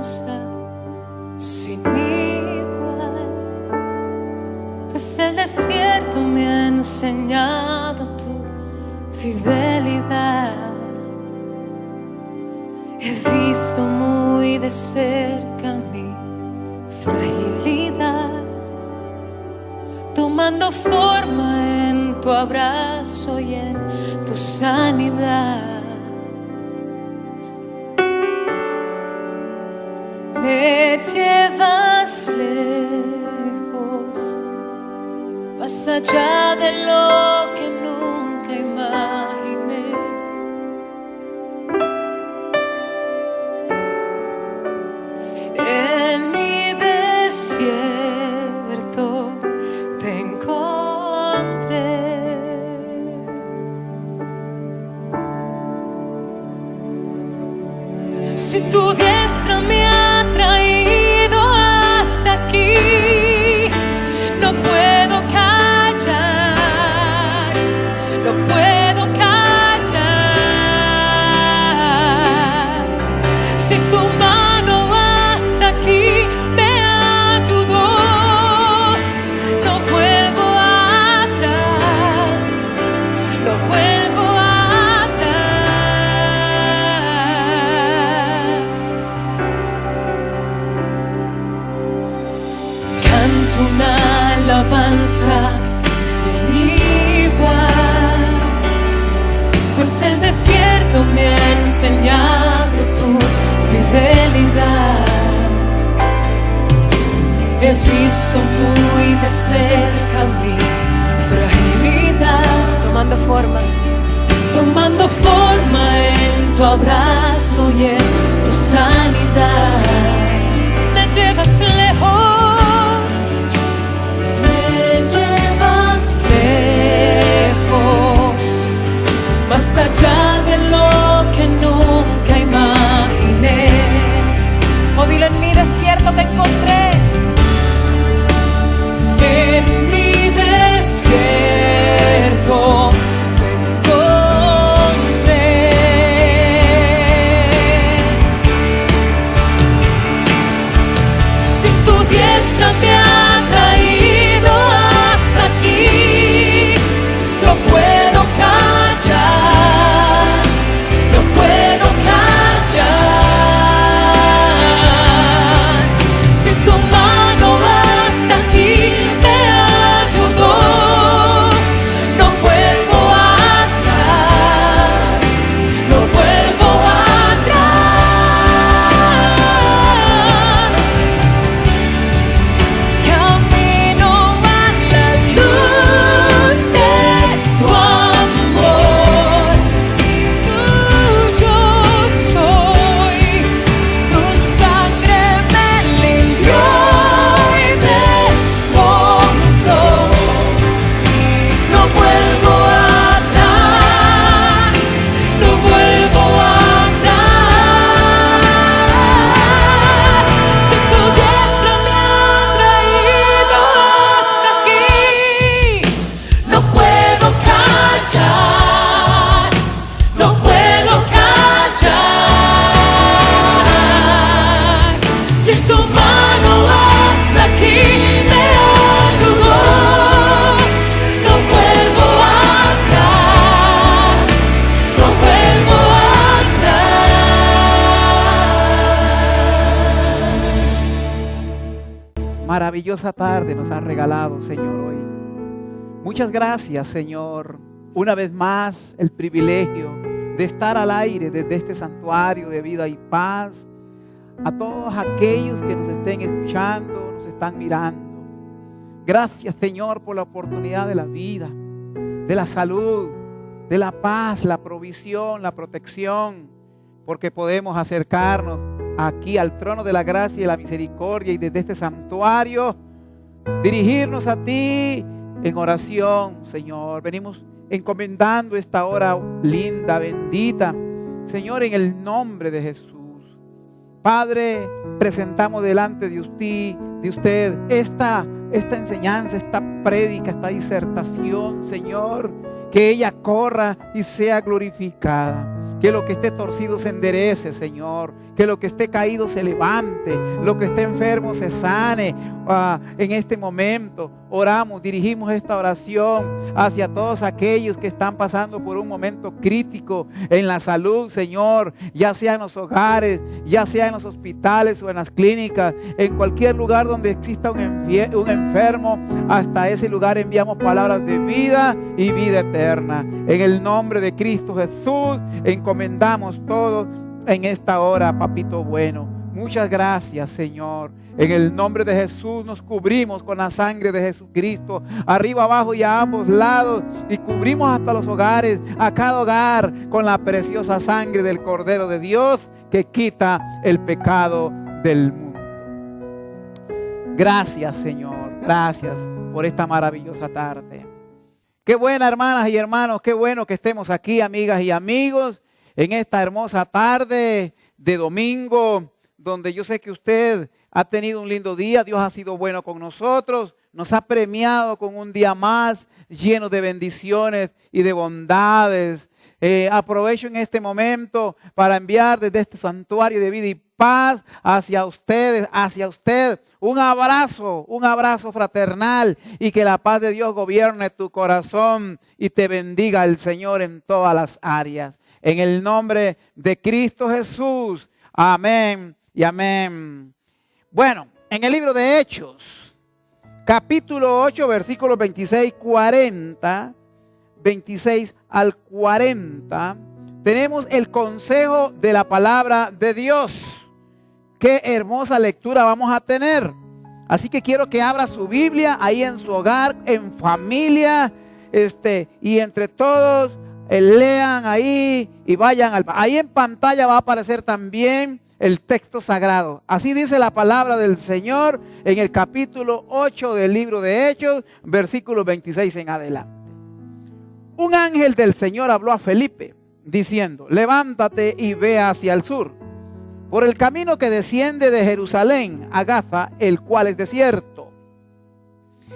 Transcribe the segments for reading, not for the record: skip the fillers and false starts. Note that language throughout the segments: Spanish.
alabanza sin igual, pues el desierto me ha enseñado tu fidelidad. He visto muy de cerca mi fragilidad, tomando forma en tu abrazo y en tu sanidad. Me llevas lejos, más allá de lo que nunca imaginé. En mi desierto te encontré. Si tu diestra me ha traído hasta aquí, no puedo callar, no puedo callar. Si tu mano hasta aquí me ayudó, no vuelvo atrás, no vuelvo atrás. Canto una alabanza sin igual, pues el desierto me ha enseñado tu fidelidad. He visto muy de cerca mi fragilidad, tomando forma en tu abrazo y en tu sanidad. Me llevas lejos, me llevas lejos, más allá de lo que nunca imaginé. Oh, dilo, en mi desierto te encontré. En mi desierto te encontré. Si tu diestra me ha traído hasta aquí, no puedo callar, no puedo callar. Si tu mano hasta aquí me ayudó, no vuelvo atrás, no vuelvo atrás. Camino a la luz de tu amor, tuyo soy, tu sangre me limpió y me compró. No vuelvo atrás, no vuelvo atrás. Si tu diestra me ha traído hasta aquí, no puedo callar, no puedo callar. Si tu mano hasta aquí me ayudó, no vuelvo atrás, no vuelvo atrás. Maravillosa tarde nos has regalado, Señor, hoy. Muchas gracias, Señor. Una vez más, el privilegio de estar al aire desde este santuario de vida y paz. A todos aquellos que nos estén escuchando, nos están mirando. Gracias, Señor, por la oportunidad de la vida, de la salud, de la paz, la provisión, la protección, porque podemos acercarnos aquí al trono de la gracia y la misericordia y desde este santuario dirigirnos a ti en oración, Señor. Venimos encomendando esta hora linda, bendita, Señor, en el nombre de Jesús. Padre, presentamos delante de usted esta enseñanza, esta prédica, esta disertación, Señor, que ella corra y sea glorificada. Que lo que esté torcido se enderece, Señor. Que lo que esté caído se levante. Lo que esté enfermo se sane. En este momento oramos, dirigimos esta oración hacia todos aquellos que están pasando por un momento crítico en la salud, Señor. Ya sea en los hogares, ya sea en los hospitales o en las clínicas. En cualquier lugar donde exista un enfermo, hasta ese lugar enviamos palabras de vida y vida eterna. En el nombre de Cristo Jesús encomendamos todo en esta hora, papito bueno. Muchas gracias, Señor. En el nombre de Jesús nos cubrimos con la sangre de Jesucristo, arriba, abajo y a ambos lados, y cubrimos hasta los hogares, a cada hogar, con la preciosa sangre del Cordero de Dios que quita el pecado del mundo. Gracias, Señor. Gracias por esta maravillosa tarde. Qué buena, hermanas y hermanos, qué bueno que estemos aquí, amigas y amigos, en esta hermosa tarde de domingo, donde yo sé que usted ha tenido un lindo día. Dios ha sido bueno con nosotros, nos ha premiado con un día más lleno de bendiciones y de bondades. Aprovecho en este momento para enviar desde este santuario de vida y paz hacia ustedes, hacia usted, un abrazo fraternal, y que la paz de Dios gobierne tu corazón y te bendiga el Señor en todas las áreas. En el nombre de Cristo Jesús. Amén y amén. Bueno, en el libro de Hechos, capítulo 8, versículos 26 al 40, tenemos el consejo de la palabra de Dios. Qué hermosa lectura vamos a tener. Así que quiero que abra su Biblia ahí en su hogar, en familia, y entre todos lean ahí y vayan ahí en pantalla va a aparecer también el texto sagrado. Así dice la palabra del Señor en el capítulo 8 del libro de Hechos, versículos 26 en adelante. Un ángel del Señor habló a Felipe diciendo: levántate y ve hacia el sur, por el camino que desciende de Jerusalén a Gaza, el cual es desierto.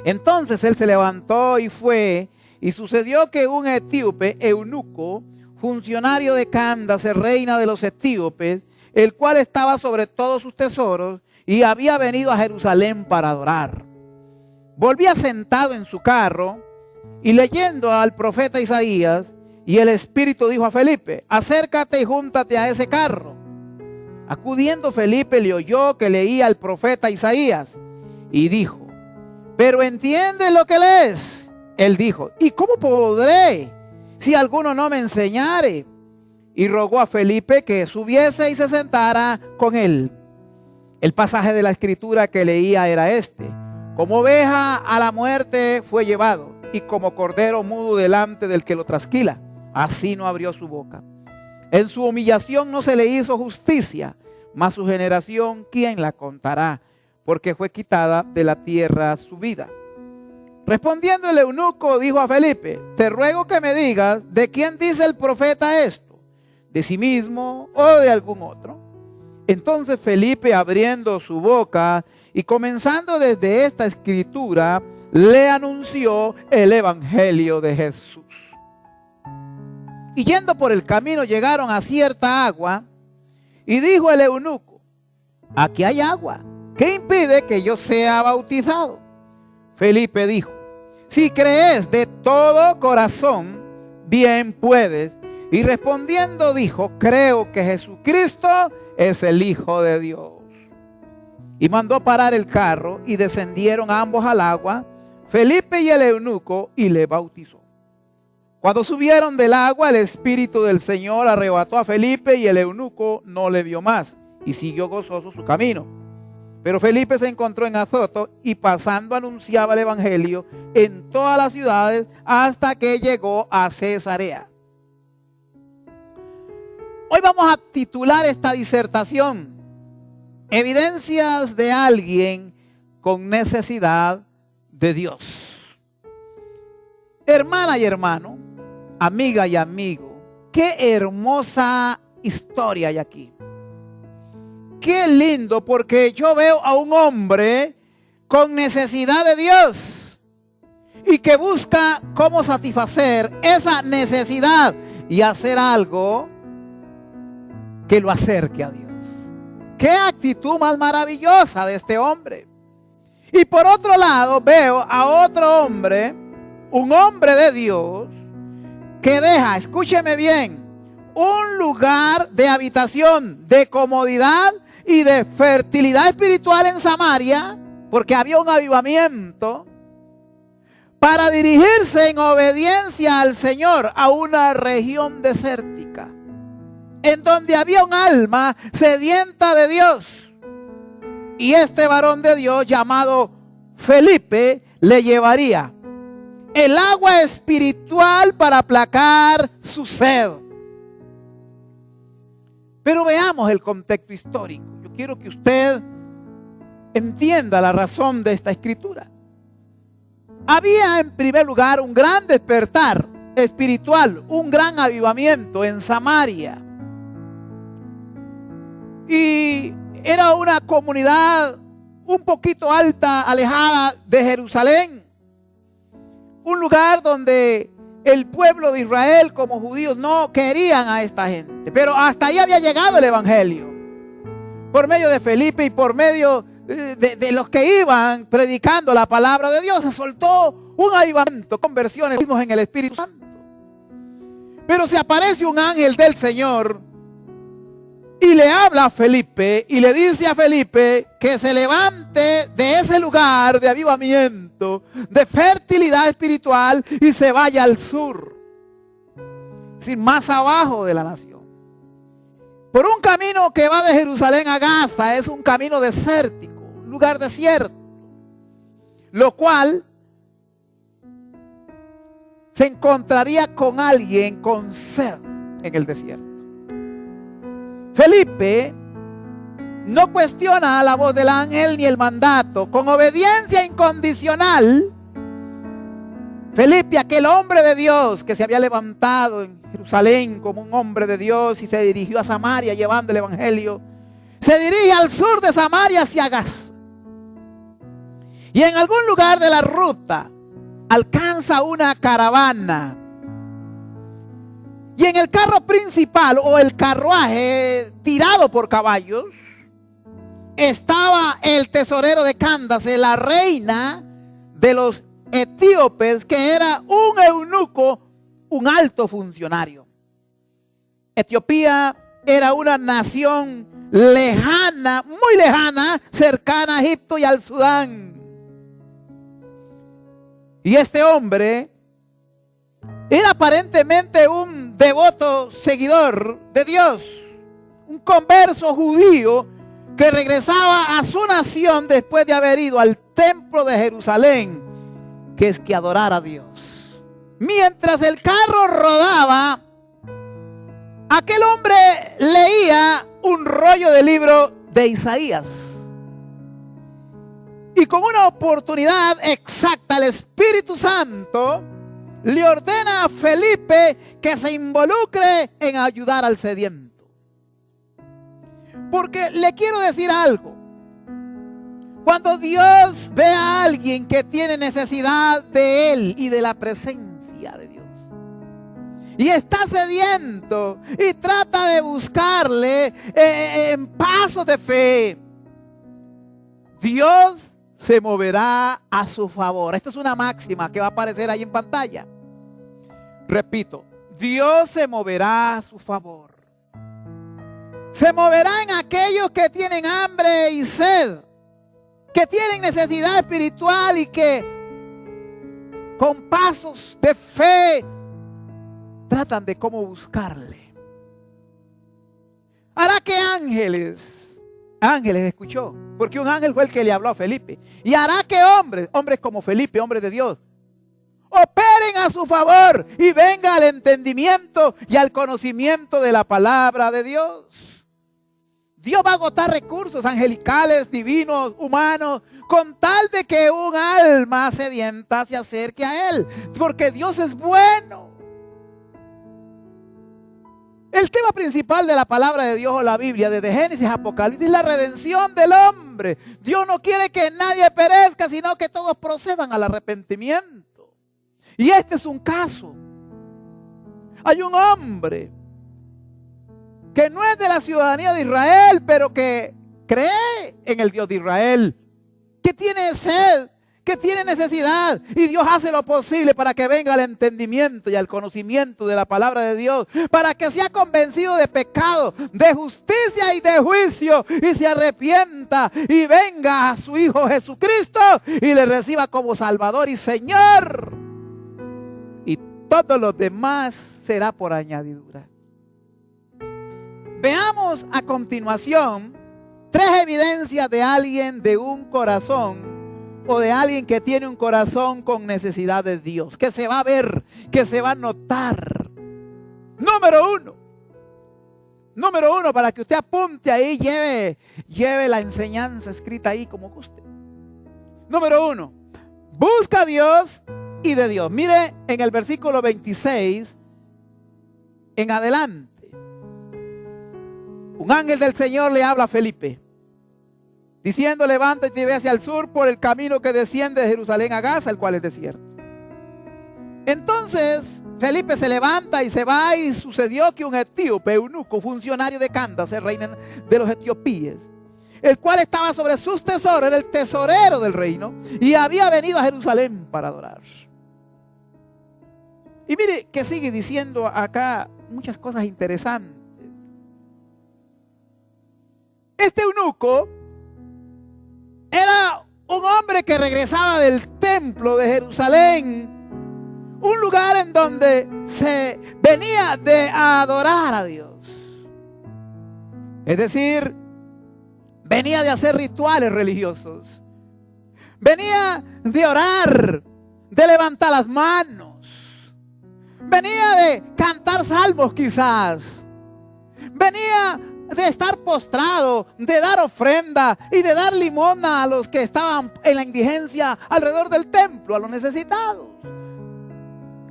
Entonces él se levantó y fue, y sucedió que un etíope, eunuco, funcionario de Candace, reina de los etíopes, el cual estaba sobre todos sus tesoros, y había venido a Jerusalén para adorar, volvía sentado en su carro y leyendo al profeta Isaías, y el Espíritu dijo a Felipe: acércate y júntate a ese carro. Acudiendo Felipe le oyó que leía al profeta Isaías y dijo: ¿pero entiendes lo que lees? Él dijo: ¿y cómo podré si alguno no me enseñare? Y rogó a Felipe que subiese y se sentara con él. El pasaje de la escritura que leía era este: como oveja a la muerte fue llevado, y como cordero mudo delante del que lo trasquila, así no abrió su boca. En su humillación no se le hizo justicia, mas su generación, ¿quién la contará? Porque fue quitada de la tierra su vida. Respondiendo el eunuco, dijo a Felipe: te ruego que me digas, ¿de quién dice el profeta esto? ¿De sí mismo o de algún otro? Entonces Felipe, abriendo su boca y comenzando desde esta escritura, le anunció el evangelio de Jesús. Y yendo por el camino llegaron a cierta agua, y dijo el eunuco: aquí hay agua, ¿qué impide que yo sea bautizado? Felipe dijo: si crees de todo corazón, bien puedes. Y respondiendo dijo: creo que Jesucristo es el Hijo de Dios. Y mandó parar el carro, y descendieron ambos al agua, Felipe y el eunuco, y le bautizó. Cuando subieron del agua, el Espíritu del Señor arrebató a Felipe, y el eunuco no le vio más, y siguió gozoso su camino. Pero Felipe se encontró en Azoto, y pasando anunciaba el evangelio en todas las ciudades hasta que llegó a Cesarea. Hoy vamos a titular esta disertación: evidencias de alguien con necesidad de Dios. Hermana y hermano, amiga y amigo, qué hermosa historia hay aquí. Qué lindo, porque yo veo a un hombre con necesidad de Dios y que busca cómo satisfacer esa necesidad y hacer algo que lo acerque a Dios. Qué actitud más maravillosa de este hombre. Y por otro lado veo a otro hombre, un hombre de Dios, que deja, escúcheme bien, un lugar de habitación, de comodidad y de fertilidad espiritual en Samaria, porque había un avivamiento, para dirigirse en obediencia al Señor a una región desértica, en donde había un alma sedienta de Dios. Y este varón de Dios llamado Felipe le llevaría el agua espiritual para aplacar su sed. Pero veamos el contexto histórico. Yo quiero que usted entienda la razón de esta escritura. Había en primer lugar un gran despertar espiritual, un gran avivamiento en Samaria. Y era una comunidad un poquito alta, alejada de Jerusalén. Un lugar donde el pueblo de Israel como judíos no querían a esta gente. Pero hasta ahí había llegado el evangelio. Por medio de Felipe y por medio de los que iban predicando la palabra de Dios, se soltó un avivamiento, conversiones en el Espíritu Santo. Pero se aparece un ángel del Señor y le habla a Felipe y le dice a Felipe que se levante de ese lugar de avivamiento, de fertilidad espiritual y se vaya al sur, es decir, más abajo de la nación. Por un camino que va de Jerusalén a Gaza, es un camino desértico, un lugar desierto, lo cual se encontraría con alguien con sed en el desierto. Felipe no cuestiona la voz del ángel ni el mandato. Con obediencia incondicional, Felipe, aquel hombre de Dios que se había levantado en Jerusalén como un hombre de Dios y se dirigió a Samaria llevando el evangelio, se dirige al sur de Samaria hacia Gaza. Y en algún lugar de la ruta alcanza una caravana. Y en el carro principal o el carruaje tirado por caballos estaba el tesorero de Candace, la reina de los etíopes, que era un eunuco, un alto funcionario. Etiopía era una nación lejana, muy lejana, cercana a Egipto y al Sudán. Y este hombre era aparentemente un devoto seguidor de Dios, un converso judío que regresaba a su nación después de haber ido al templo de Jerusalén, que es que adorar a Dios. Mientras el carro rodaba, aquel hombre leía un rollo de libro de Isaías. Y con una oportunidad exacta, el Espíritu Santo le ordena a Felipe que se involucre en ayudar al sediento. Porque le quiero decir algo. Cuando Dios ve a alguien que tiene necesidad de Él y de la presencia de Dios, y está sediento y trata de buscarle en pasos de fe, Dios se moverá a su favor. Esta es una máxima que va a aparecer ahí en pantalla. Repito, Dios se moverá a su favor. Se moverá en aquellos que tienen hambre y sed, que tienen necesidad espiritual y que con pasos de fe tratan de cómo buscarle. Hará que ángeles escuchó, porque un ángel fue el que le habló a Felipe. Y hará que hombres como Felipe, hombres de Dios, operen a su favor y venga al entendimiento y al conocimiento de la palabra de Dios. Dios va a agotar recursos angelicales, divinos, humanos, con tal de que un alma sedienta se acerque a Él, porque Dios es bueno. El tema principal de la palabra de Dios o la Biblia, desde Génesis a Apocalipsis, es la redención del hombre. Dios no quiere que nadie perezca, sino que todos procedan al arrepentimiento. Y este es un caso. Hay un hombre que no es de la ciudadanía de Israel, pero que cree en el Dios de Israel, que tiene sed, que tiene necesidad, y Dios hace lo posible para que venga al entendimiento y al conocimiento de la palabra de Dios, para que sea convencido de pecado, de justicia y de juicio, y se arrepienta y venga a su Hijo Jesucristo y le reciba como Salvador y Señor, y todo lo demás será por añadidura. Veamos a continuación 3 evidencias de alguien de un corazón, o de alguien que tiene un corazón con necesidad de Dios, que se va a ver, que se va a notar. Número uno, para que usted apunte ahí, lleve la enseñanza escrita ahí como guste. Número 1, busca a Dios y de Dios. Mire en el versículo 26 en adelante. Un ángel del Señor le habla a Felipe, diciendo: levántate y ve hacia el sur por el camino que desciende de Jerusalén a Gaza, el cual es desierto. Entonces Felipe se levanta y se va, y sucedió que un etíope, eunuco, funcionario de Candace, reina de los etiopíes, el cual estaba sobre sus tesoros, era el tesorero del reino, y había venido a Jerusalén para adorar. Y mire que sigue diciendo acá muchas cosas interesantes. Este eunuco era un hombre que regresaba del templo de Jerusalén, un lugar en donde se venía de adorar a Dios. Es decir, venía de hacer rituales religiosos, venía de orar, de levantar las manos, venía de cantar salmos quizás, venía de estar postrado, de dar ofrenda y de dar limosna a los que estaban en la indigencia alrededor del templo, a los necesitados.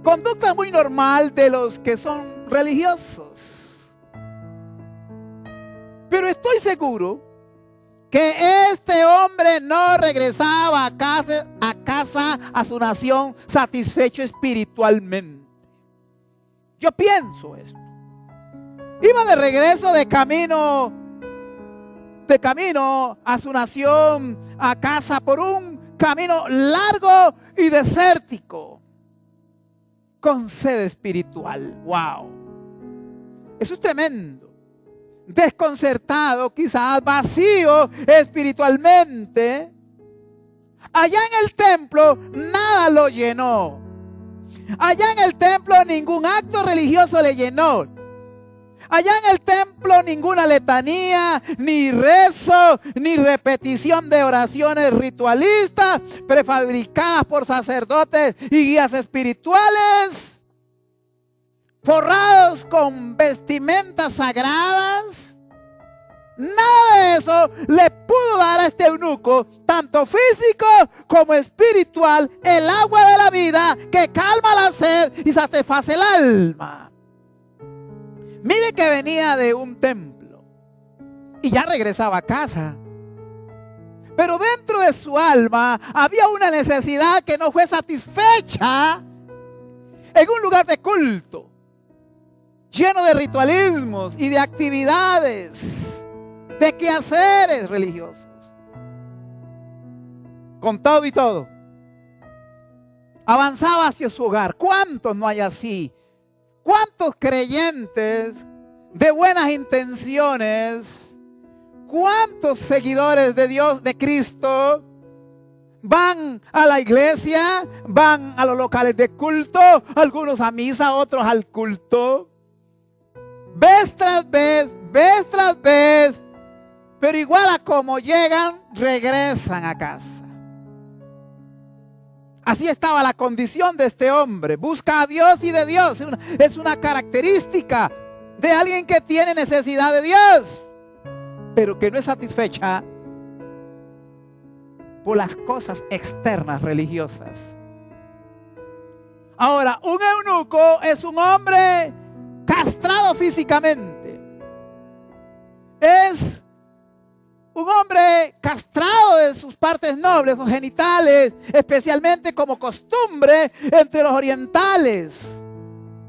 Conducta muy normal de los que son religiosos. Pero estoy seguro que este hombre no regresaba a casa, a su nación, satisfecho espiritualmente. Yo pienso esto. Iba de regreso de camino a su nación, a casa, por un camino largo y desértico, con sed espiritual. ¡Wow! Eso es tremendo. Desconcertado, quizás vacío espiritualmente. Allá en el templo nada lo llenó. Allá en el templo ningún acto religioso le llenó. Allá en el templo ninguna letanía, ni rezo, ni repetición de oraciones ritualistas prefabricadas por sacerdotes y guías espirituales, forrados con vestimentas sagradas. Nada de eso le pudo dar a este eunuco, tanto físico como espiritual, el agua de la vida que calma la sed y satisface el alma. Mire que venía de un templo y ya regresaba a casa. Pero dentro de su alma había una necesidad que no fue satisfecha en un lugar de culto, lleno de ritualismos y de actividades, de quehaceres religiosos. Con todo y todo, avanzaba hacia su hogar. ¿Cuántos no hay así? ¿Cuántos creyentes de buenas intenciones, cuántos seguidores de Dios, de Cristo, van a la iglesia, van a los locales de culto, algunos a misa, otros al culto, vez tras vez, pero igual a como llegan, regresan a casa? Así estaba la condición de este hombre. Busca a Dios y de Dios. Es una característica de alguien que tiene necesidad de Dios, pero que no es satisfecha por las cosas externas religiosas. Ahora, un eunuco es un hombre castrado físicamente. Es un hombre castrado de sus partes nobles o genitales, especialmente como costumbre entre los orientales,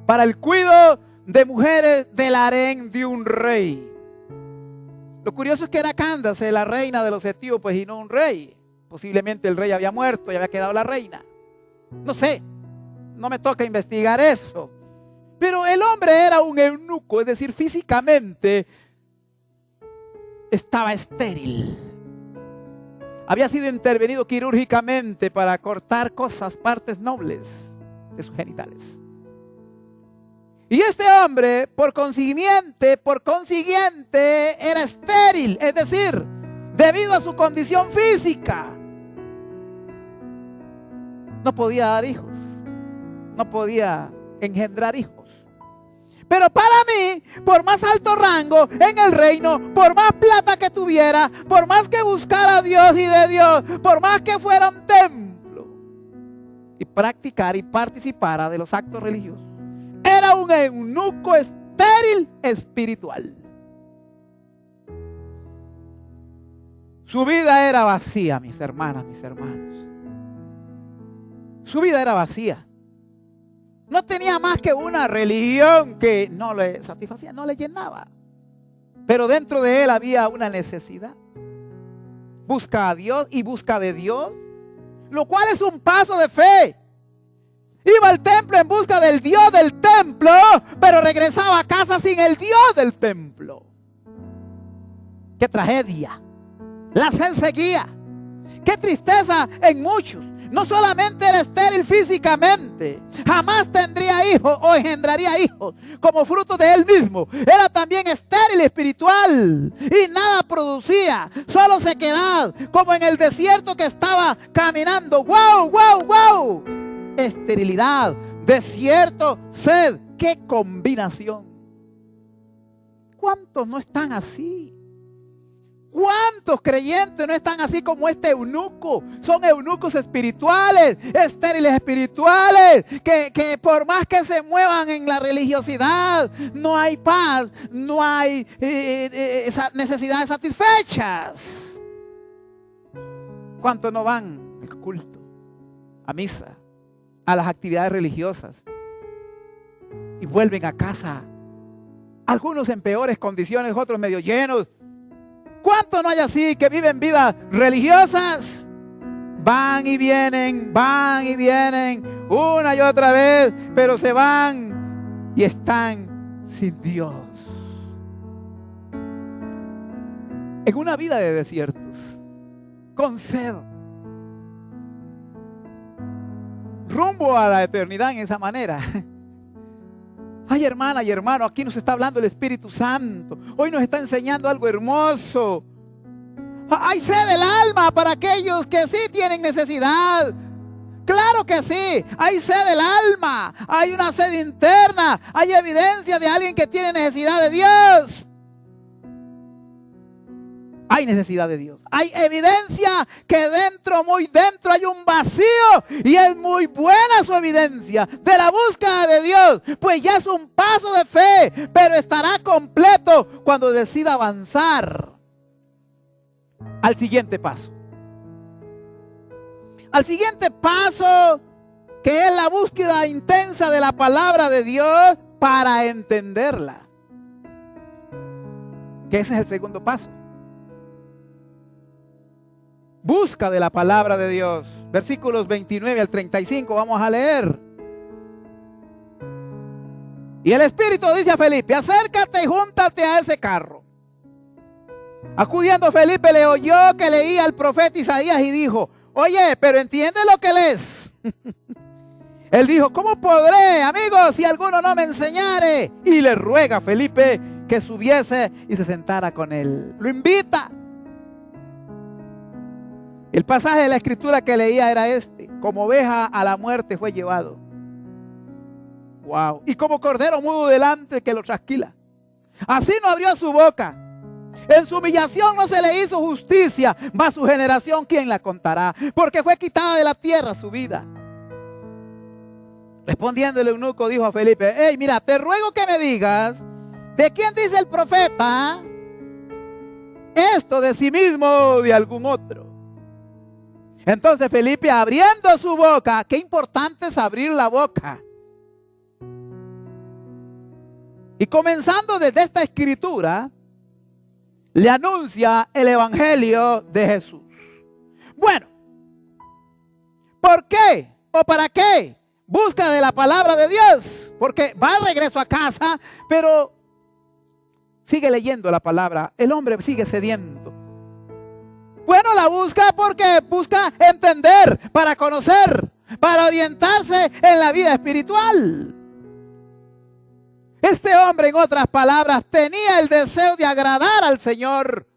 para el cuidado de mujeres del harén de un rey. Lo curioso es que era Candace, la reina de los etíopes, y no un rey. Posiblemente el rey había muerto y había quedado la reina. No sé, no me toca investigar eso. Pero el hombre era un eunuco, es decir, físicamente estaba estéril. Había sido intervenido quirúrgicamente para cortar partes nobles de sus genitales. Y este hombre, por consiguiente, era estéril, es decir, debido a su condición física, no podía dar hijos, no podía engendrar hijos. Pero para mí, por más alto rango en el reino, por más plata que tuviera, por más que buscara a Dios y de Dios, por más que fuera a un templo y practicar y participara de los actos religiosos, era un eunuco estéril espiritual. Su vida era vacía, mis hermanas, mis hermanos. Su vida era vacía. No tenía más que una religión que no le satisfacía, no le llenaba. Pero dentro de él había una necesidad. Busca a Dios y busca de Dios, lo cual es un paso de fe. Iba al templo en busca del Dios del templo, pero regresaba a casa sin el Dios del templo. ¡Qué tragedia! La sed seguía. ¡Qué tristeza en muchos! No solamente era estéril físicamente, jamás tendría hijos o engendraría hijos como fruto de él mismo. Era también estéril espiritual y nada producía, solo sequedad, como en el desierto que estaba caminando. ¡Wow, wow, wow! Esterilidad, desierto, sed. ¡Qué combinación! ¿Cuántos no están así? ¿Cuántos creyentes no están así como este eunuco? Son eunucos espirituales, estériles espirituales, que por más que se muevan en la religiosidad, no hay paz, no hay necesidades satisfechas. ¿Cuántos no van al culto, a misa, a las actividades religiosas y vuelven a casa? Algunos en peores condiciones, otros medio llenos. ¿Cuántos no hay así que viven vidas religiosas? Van y vienen una y otra vez, pero se van y están sin Dios. En una vida de desiertos, con sed, rumbo a la eternidad en esa manera. Ay, hermana y hermano, aquí nos está hablando el Espíritu Santo. Hoy nos está enseñando algo hermoso. Hay sed del alma para aquellos que sí tienen necesidad. Claro que sí, hay sed del alma. Hay una sed interna. Hay evidencia de alguien que tiene necesidad de Dios. Hay necesidad de Dios. Hay evidencia que dentro, muy dentro, hay un vacío. Y es muy buena su evidencia de la búsqueda de Dios. Pues ya es un paso de fe. Pero estará completo cuando decida avanzar al siguiente paso. Al siguiente paso, que es la búsqueda intensa de la palabra de Dios para entenderla. Que ese es el segundo paso. Busca de la palabra de Dios. Versículos 29 al 35, vamos a leer. Y el Espíritu dice a Felipe: acércate y júntate a ese carro. Acudiendo Felipe, le oyó que leía al profeta Isaías y dijo: oye, pero ¿entiendes lo que lees? Él dijo: ¿cómo podré, amigos, si alguno no me enseñare? Y le ruega a Felipe que subiese y se sentara con él. Lo invita. El pasaje de la escritura que leía era este: como oveja a la muerte fue llevado. Wow. Y como cordero mudo delante que lo trasquila, así no abrió su boca. En su humillación no se le hizo justicia, mas su generación ¿quién la contará? Porque fue quitada de la tierra su vida. Respondiendo el eunuco dijo a Felipe: hey, mira, te ruego que me digas, ¿de quién dice el profeta esto, de sí mismo o de algún otro? Entonces Felipe, abriendo su boca, qué importante es abrir la boca. Y comenzando desde esta escritura, le anuncia el evangelio de Jesús. Bueno, ¿por qué o para qué busca de la palabra de Dios? Porque va de regreso a casa, pero sigue leyendo la palabra. El hombre sigue sediento. Bueno, la busca porque busca entender, para conocer, para orientarse en la vida espiritual. Este hombre, en otras palabras, tenía el deseo de agradar al Señor,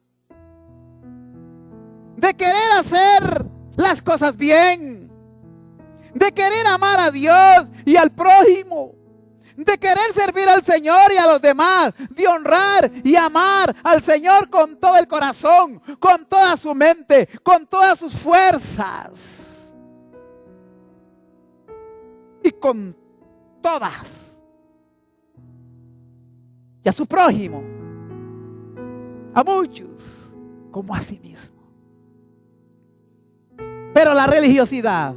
de querer hacer las cosas bien, de querer amar a Dios y al prójimo, de querer servir al Señor y a los demás, de honrar y amar al Señor con todo el corazón, con toda su mente, con todas sus fuerzas y con todas. Y a su prójimo, a muchos, como a sí mismo. Pero la religiosidad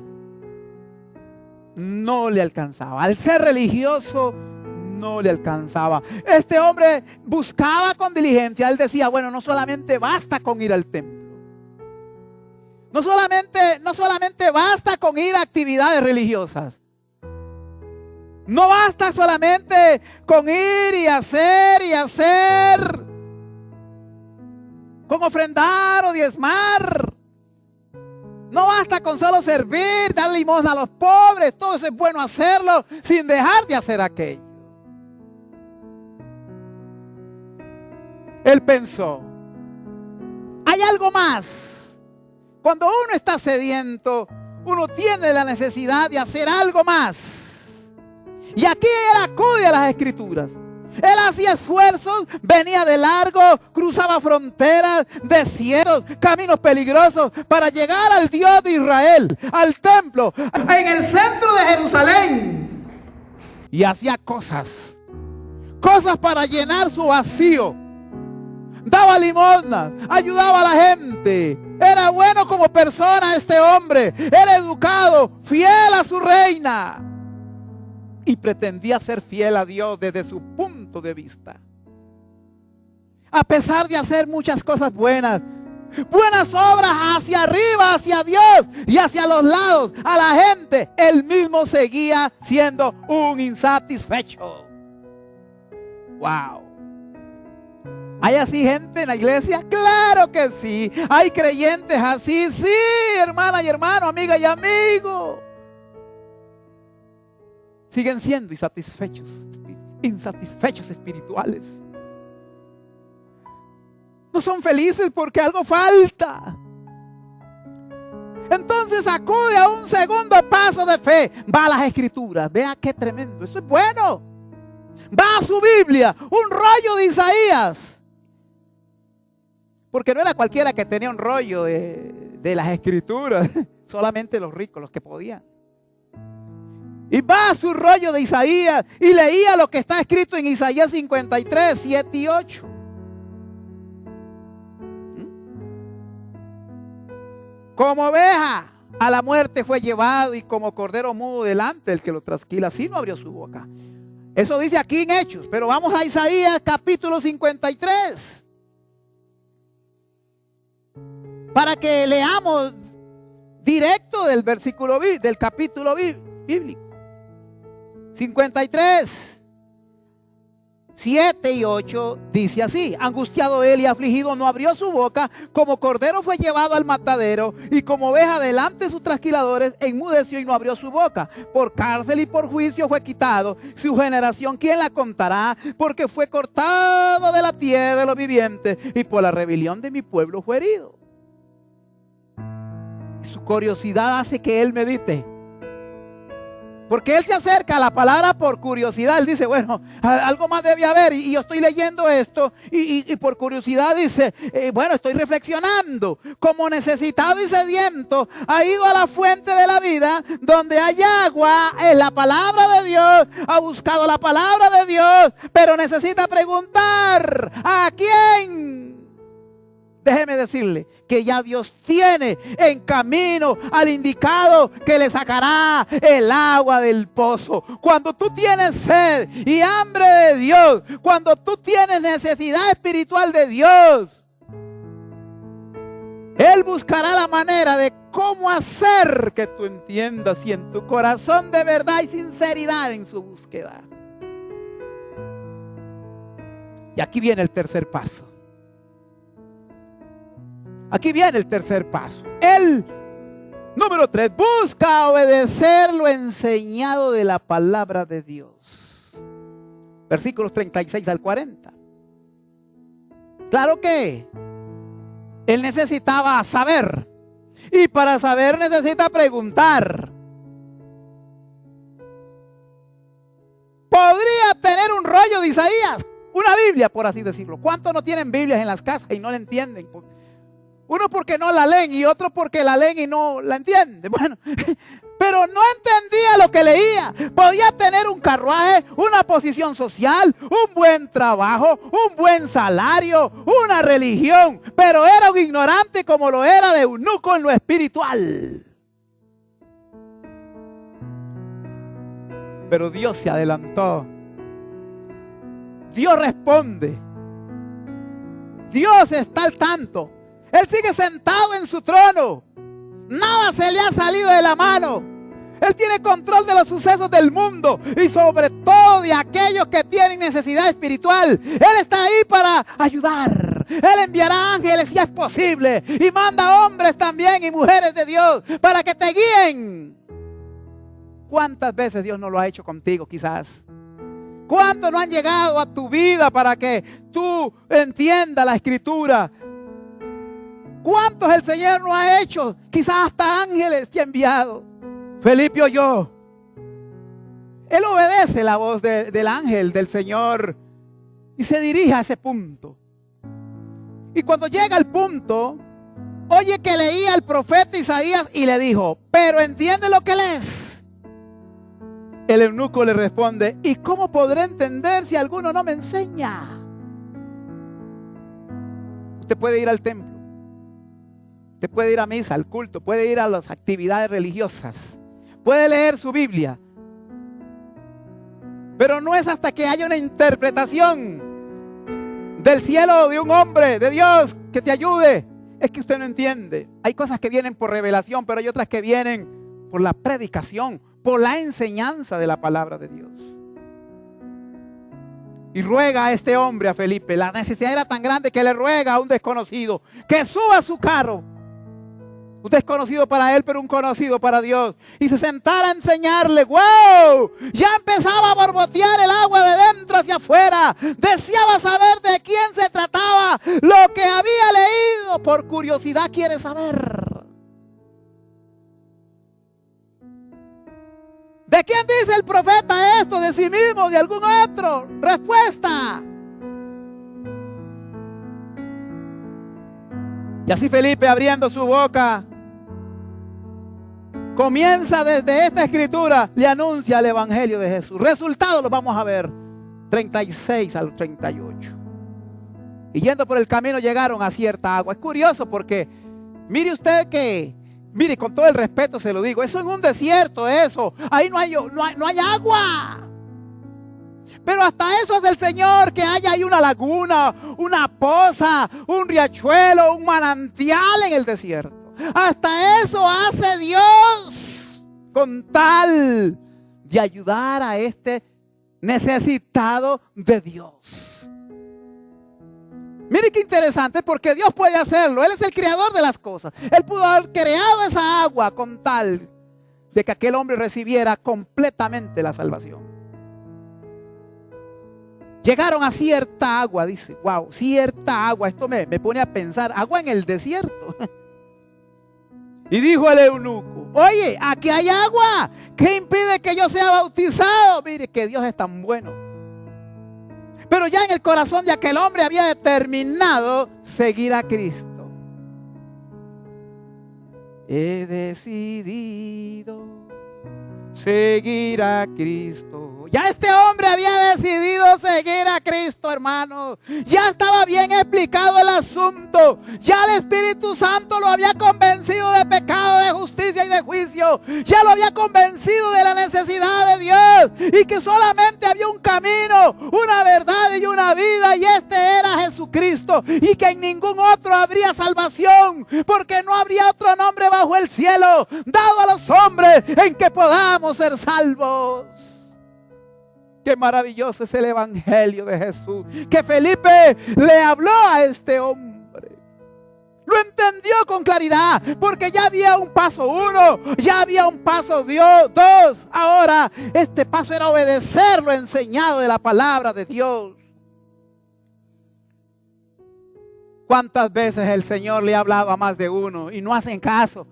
no le alcanzaba. Al ser religioso no le alcanzaba. Este hombre buscaba con diligencia. Él decía, bueno, no solamente basta con ir al templo. No solamente basta con ir a actividades religiosas. No basta solamente con ir y hacer, con ofrendar o diezmar. No basta con solo servir, dar limosna a los pobres. Todo eso es bueno hacerlo sin dejar de hacer aquello. Él pensó, hay algo más. Cuando uno está sediento, uno tiene la necesidad de hacer algo más. Y aquí él acude a las escrituras. Él hacía esfuerzos, venía de largo, cruzaba fronteras, desiertos, caminos peligrosos para llegar al Dios de Israel, al templo, en el centro de Jerusalén. Y hacía cosas para llenar su vacío. Daba limosnas, ayudaba a la gente. Era bueno como persona este hombre. Era educado, fiel a su reina. Y pretendía ser fiel a Dios desde su punto de vista. A pesar de hacer muchas cosas buenas obras hacia arriba, hacia Dios y hacia los lados, a la gente, él mismo seguía siendo un insatisfecho. Wow. ¿Hay así gente en la iglesia? Claro que sí. Hay creyentes así, sí, hermana y hermano, amiga y amigo. Siguen siendo insatisfechos espirituales. No son felices porque algo falta. Entonces acude a un segundo paso de fe. Va a las escrituras. Vea qué tremendo. Eso es bueno. Va a su Biblia. Un rollo de Isaías. Porque no era cualquiera que tenía un rollo de las escrituras. Solamente los ricos, los que podían. Y va a su rollo de Isaías y leía lo que está escrito en Isaías 53, 7 y 8. Como oveja a la muerte fue llevado y como cordero mudo delante del que lo trasquila, así no abrió su boca. Eso dice aquí en Hechos, pero vamos a Isaías capítulo 53. Para que leamos directo del versículo, del capítulo bíblico. 53, 7 y 8 dice así: angustiado él y afligido no abrió su boca, como cordero fue llevado al matadero y como oveja delante de sus trasquiladores enmudeció y no abrió su boca. Por cárcel y por juicio fue quitado. Su generación ¿quién la contará? Porque fue cortado de la tierra de los vivientes y por la rebelión de mi pueblo fue herido. Y su curiosidad hace que él medite. Porque él se acerca a la palabra por curiosidad. Él dice, bueno, algo más debe haber. Y yo estoy leyendo esto y por curiosidad dice, bueno, estoy reflexionando. Como necesitado y sediento, ha ido a la fuente de la vida, donde hay agua, es la palabra de Dios. Ha buscado la palabra de Dios, pero necesita preguntar, ¿a quién déjeme decirle que ya Dios tiene en camino al indicado que le sacará el agua del pozo. Cuando tú tienes sed y hambre de Dios, cuando tú tienes necesidad espiritual de Dios, Él buscará la manera de cómo hacer que tú entiendas si en tu corazón de verdad y sinceridad en su búsqueda. Y aquí viene el tercer paso. Aquí viene el tercer paso. El número 3, busca obedecer lo enseñado de la palabra de Dios. Versículos 36 al 40. Claro que él necesitaba saber. Y para saber necesita preguntar. Podría tener un rollo de Isaías, una Biblia, por así decirlo. ¿Cuántos no tienen Biblias en las casas y no la entienden? Uno porque no la leen y otro porque la leen y no la entienden. Bueno, pero no entendía lo que leía. Podía tener un carruaje, una posición social, un buen trabajo, un buen salario, una religión, pero era un ignorante como lo era de eunuco en lo espiritual. Pero Dios se adelantó. Dios responde. Dios está al tanto. Él sigue sentado en su trono. Nada se le ha salido de la mano. Él tiene control de los sucesos del mundo y sobre todo de aquellos que tienen necesidad espiritual. Él está ahí para ayudar. Él enviará ángeles si es posible y manda hombres también y mujeres de Dios para que te guíen. ¿Cuántas veces Dios no lo ha hecho contigo quizás? ¿Cuántos no han llegado a tu vida para que tú entiendas la escritura? ¿Cuántos el Señor no ha hecho? Quizás hasta ángeles te ha enviado. Felipe oyó. Él obedece la voz del ángel del Señor y se dirige a ese punto. Y cuando llega al punto, oye que leía al profeta Isaías y le dijo, pero ¿entiende lo que lees? El eunuco le responde, ¿y cómo podré entender si alguno no me enseña? Usted puede ir al templo. Usted puede ir a misa, al culto, puede ir a las actividades religiosas, puede leer su Biblia, pero no es hasta que haya una interpretación del cielo de un hombre, de Dios, que te ayude. Es que usted no entiende. Hay cosas que vienen por revelación, pero hay otras que vienen por la predicación, por la enseñanza de la palabra de Dios. Y ruega a este hombre, a Felipe, la necesidad era tan grande que le ruega a un desconocido que suba a su carro. Un desconocido para él, pero un conocido para Dios. Y se sentara a enseñarle. ¡Wow! Ya empezaba a borbotear el agua de dentro hacia afuera. Deseaba saber de quién se trataba. Lo que había leído. Por curiosidad quiere saber. ¿De quién dice el profeta esto? ¿De sí mismo? ¿De algún otro? Respuesta. Y así Felipe, abriendo su boca, comienza desde esta escritura, le anuncia el evangelio de Jesús. Resultados los vamos a ver, 36 al 38. Y yendo por el camino llegaron a cierta agua. Es curioso porque, mire usted que, mire, con todo el respeto se lo digo, eso es un desierto, eso. Ahí no hay agua. Pero hasta eso es el Señor, que haya ahí una laguna, una poza, un riachuelo, un manantial en el desierto. Hasta eso hace Dios con tal de ayudar a este necesitado de Dios. Mire qué interesante, porque Dios puede hacerlo. Él es el creador de las cosas. Él pudo haber creado esa agua con tal de que aquel hombre recibiera completamente la salvación. Llegaron a cierta agua, dice, wow, cierta agua. Esto me pone a pensar, agua en el desierto. Y dijo el eunuco, oye, aquí hay agua. ¿Qué impide que yo sea bautizado? Mire que Dios es tan bueno. Pero ya en el corazón de aquel hombre había determinado seguir a Cristo. He decidido seguir a Cristo. Ya este hombre había decidido seguir a Cristo, hermano. Ya estaba bien explicado el asunto. Ya el Espíritu Santo lo había convencido de pecado, de justicia y de juicio. Ya lo había convencido de la necesidad de Dios y que solamente había un camino, una verdad y una vida, y este era Jesucristo, y que en ningún otro habría salvación, porque no habría otro nombre bajo el cielo dado a los hombres en que podamos ser salvos. Qué maravilloso es el evangelio de Jesús, que Felipe le habló a este hombre. Lo entendió con claridad, porque ya había un paso 1, ya había un paso 2. Ahora este paso era obedecer lo enseñado de la palabra de Dios. ¿Cuántas veces el Señor le ha hablado a más de uno y no hacen caso?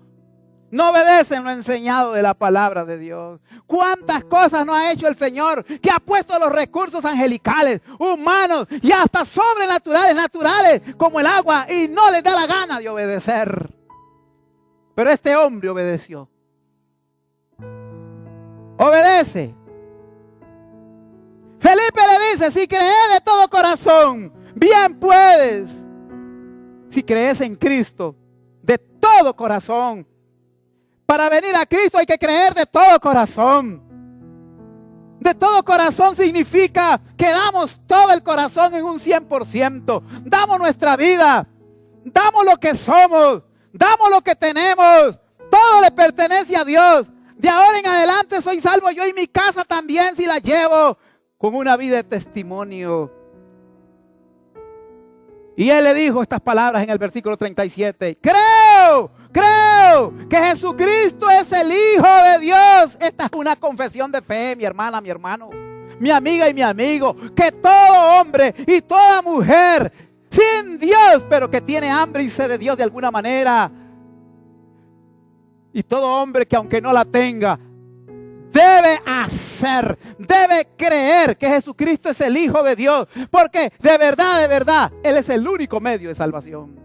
No obedecen lo enseñado de la palabra de Dios. ¿Cuántas cosas no ha hecho el Señor? Que ha puesto los recursos angelicales, humanos y hasta sobrenaturales, naturales, como el agua, y no les da la gana de obedecer. Pero este hombre obedeció. Obedece. Felipe le dice: si crees de todo corazón, bien puedes. Si crees en Cristo de todo corazón. Para venir a Cristo hay que creer de todo corazón. De todo corazón significa que damos todo el corazón en un 100%. Damos nuestra vida. Damos lo que somos. Damos lo que tenemos. Todo le pertenece a Dios. De ahora en adelante soy salvo yo y mi casa también, si la llevo con una vida de testimonio. Y él le dijo estas palabras en el versículo 37. Creo que Jesucristo es el Hijo de Dios. Esta es una confesión de fe, mi hermana, mi hermano, mi amiga y mi amigo. Que todo hombre y toda mujer sin Dios, pero que tiene hambre y sed de Dios de alguna manera, y todo hombre que aunque no la tenga, debe creer que Jesucristo es el Hijo de Dios, porque de verdad, Él es el único medio de salvación.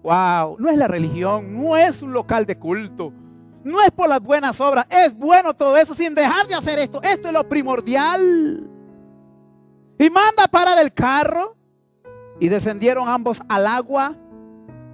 Wow, no es la religión, no es un local de culto, no es por las buenas obras, es bueno todo eso sin dejar de hacer esto. Esto es lo primordial. Y manda a parar el carro y descendieron ambos al agua,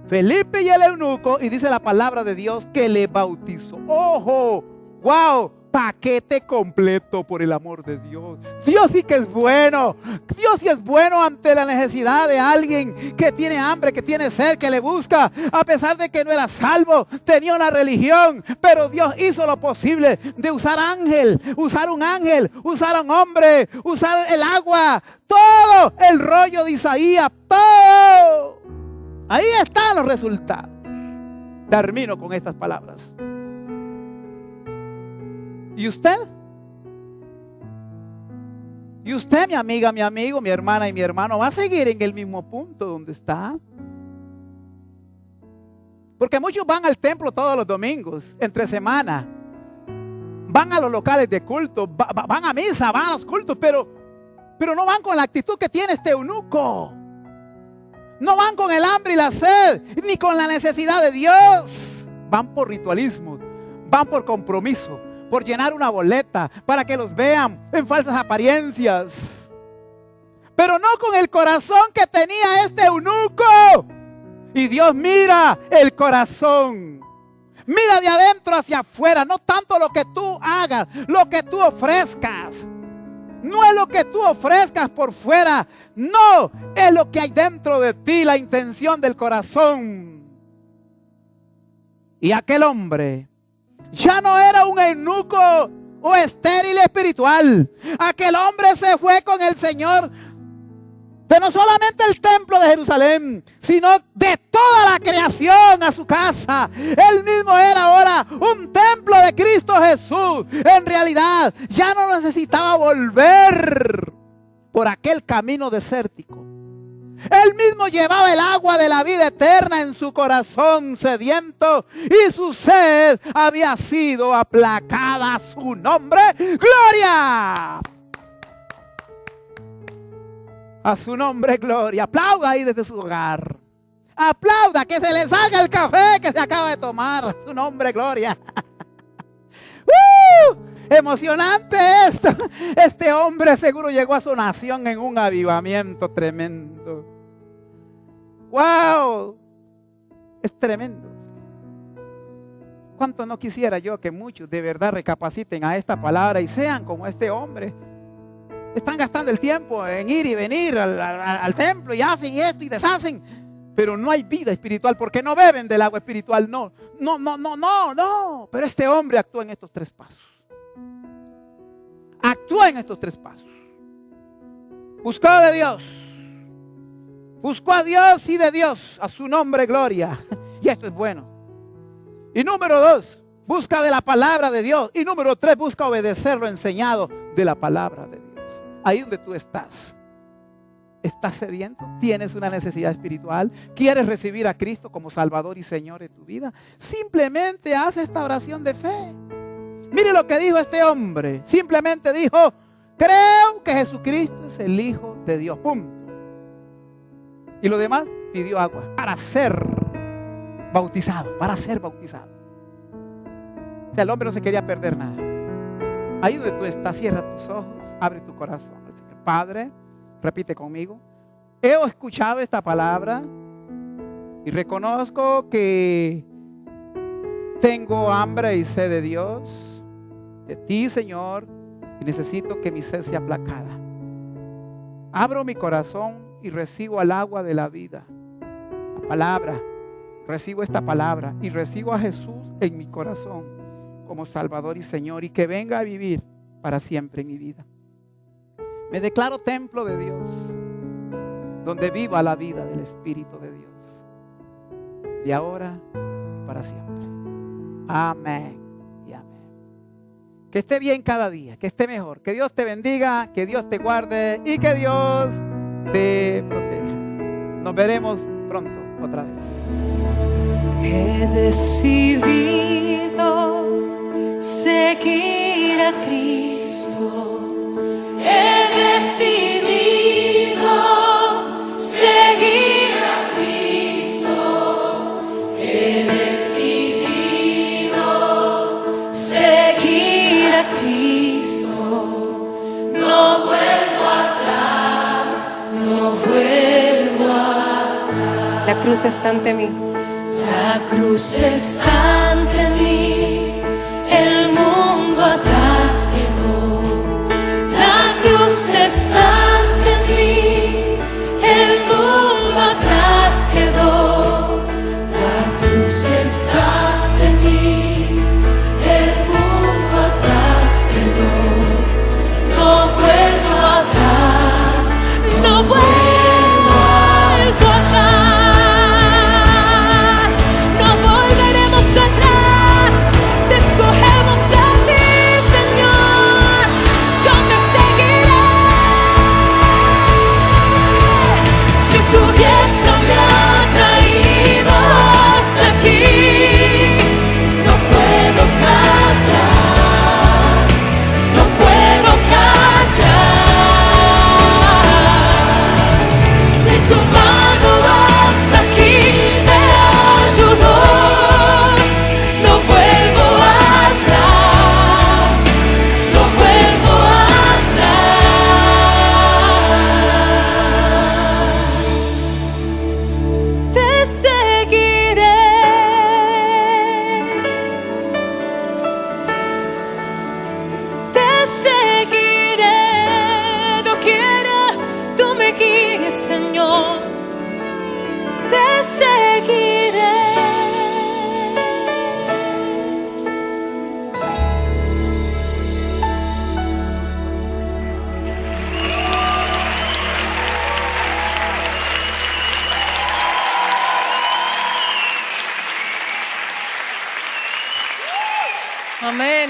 Felipe y el eunuco, y dice la palabra de Dios que le bautizó. ¡Ojo! ¡Wow! Paquete completo, por el amor de Dios. Dios sí que es bueno. Dios sí es bueno ante la necesidad de alguien que tiene hambre, que tiene sed, que le busca. A pesar de que no era salvo, tenía una religión, pero Dios hizo lo posible de usar un ángel, usar a un hombre, usar el agua, todo el rollo de Isaías, todo. Ahí están los resultados. Termino con estas palabras. ¿Y usted? ¿Y usted, mi amiga, mi amigo, mi hermana y mi hermano, va a seguir en el mismo punto donde está? Porque muchos van al templo todos los domingos, entre semana. Van a los locales de culto, van a misa, van a los cultos, pero no van con la actitud que tiene este eunuco. No van con el hambre y la sed, ni con la necesidad de Dios. Van por ritualismo, van por compromiso, por llenar una boleta, para que los vean en falsas apariencias. Pero no con el corazón que tenía este eunuco. Y Dios mira el corazón. Mira de adentro hacia afuera, no tanto lo que tú hagas, lo que tú ofrezcas. No es lo que tú ofrezcas por fuera, no, es lo que hay dentro de ti, la intención del corazón. Y aquel hombre ya no era un eunuco o estéril espiritual. Aquel hombre se fue con el Señor de no solamente el templo de Jerusalén, sino de toda la creación a su casa. Él mismo era ahora un templo de Cristo Jesús. En realidad ya no necesitaba volver por aquel camino desértico. Él mismo llevaba el agua de la vida eterna en su corazón sediento, y su sed había sido aplacada. A su nombre, gloria. A su nombre, gloria. Aplauda ahí desde su hogar. Aplauda, que se le salga el café que se acaba de tomar. A su nombre, gloria. Emocionante esto. Este hombre seguro llegó a su nación en un avivamiento tremendo. ¡Wow! Es tremendo. ¿Cuánto no quisiera yo que muchos de verdad recapaciten a esta palabra y sean como este hombre? Están gastando el tiempo en ir y venir al templo y hacen esto y deshacen, pero no hay vida espiritual porque no beben del agua espiritual. No. Pero este hombre actúa en estos 3 pasos. Actúa en estos 3 pasos. Buscó de Dios. Buscó a Dios y de Dios, a su nombre gloria. Y esto es bueno. Y número 2, busca de la palabra de Dios. Y número 3, busca obedecer lo enseñado de la palabra de Dios. Ahí donde tú estás. ¿Estás sediento? ¿Tienes una necesidad espiritual? ¿Quieres recibir a Cristo como Salvador y Señor de tu vida? Simplemente haz esta oración de fe. Mire lo que dijo este hombre. Simplemente dijo: creo que Jesucristo es el Hijo de Dios. ¡Pum! Y lo demás, pidió agua para ser bautizado. Para ser bautizado. O sea, el hombre no se quería perder nada. Ahí donde tú estás, cierra tus ojos, abre tu corazón al Señor. Padre, repite conmigo: he escuchado esta palabra y reconozco que tengo hambre y sed de Dios, de ti, Señor, y necesito que mi sed sea aplacada. Abro mi corazón y recibo el agua de la vida, la palabra. Recibo esta palabra y recibo a Jesús en mi corazón como Salvador y Señor, y que venga a vivir para siempre en mi vida. Me declaro templo de Dios, donde viva la vida del Espíritu de Dios, de ahora y para siempre. Amén y amén. Que esté bien cada día, que esté mejor. Que Dios te bendiga, que Dios te guarde y que Dios te proteja. Nos veremos pronto otra vez. He decidido seguir a Cristo. He decidido seguir a Cristo. He decidido seguir a Cristo. No vuelvo atrás, no vuelvo atrás. La cruz está ante mí. La cruz está ante mí, el mundo atrás quedó. La cruz está ante mí, el mundo atrás quedó. La cruz está ante mí, el mundo atrás quedó. No vuelvo atrás, no vuelvo atrás. Señor, te seguiré. Amén.